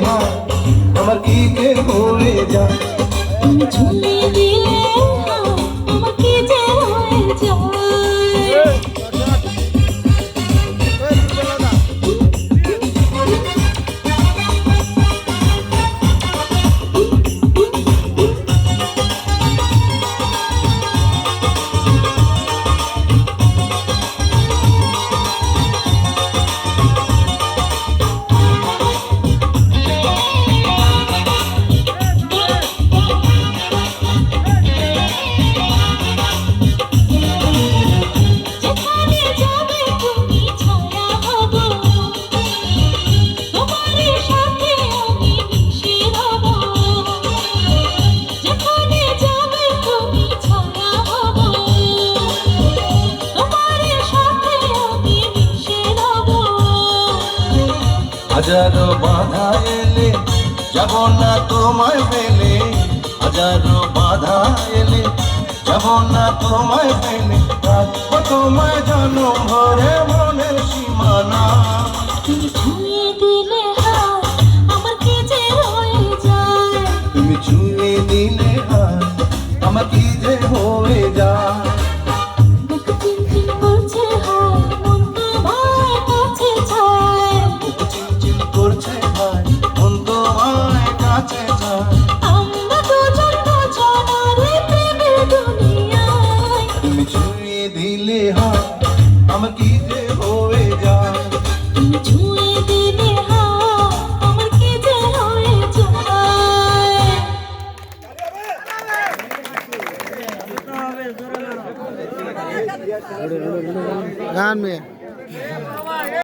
হাত আমার কি যে হয়ে যায়। তুমি ছুঁয়ে দিলে হাত আমার কি যে হয়ে যায়। হাজারো বাধা এলে যাব না তোমায় পেলে, হাজারো বাধা এলে যাব না তোমায় পেলে, রাখবো তোমায় জনম ভরে মনের সীমানা। তুমি ছুঁয়ে দিলে হাত আমার কি যে হয়ে যায়। তুমি ছুঁয়ে দিলে হাত আমার কি যে হয়ে যায়। বুক চিনচিন করছে হাত মন তোমার কাছে চায়। বুক চিনচিন করছে ভাই মন তোমায় কাছে যায়। আমরা দুজন দুজনারে প্রেমের দুনিয়ায়। তুমি ছুঁয়ে দিলে হাত আমার কি যে হয়ে যায়। তুমি ছুঁয়ে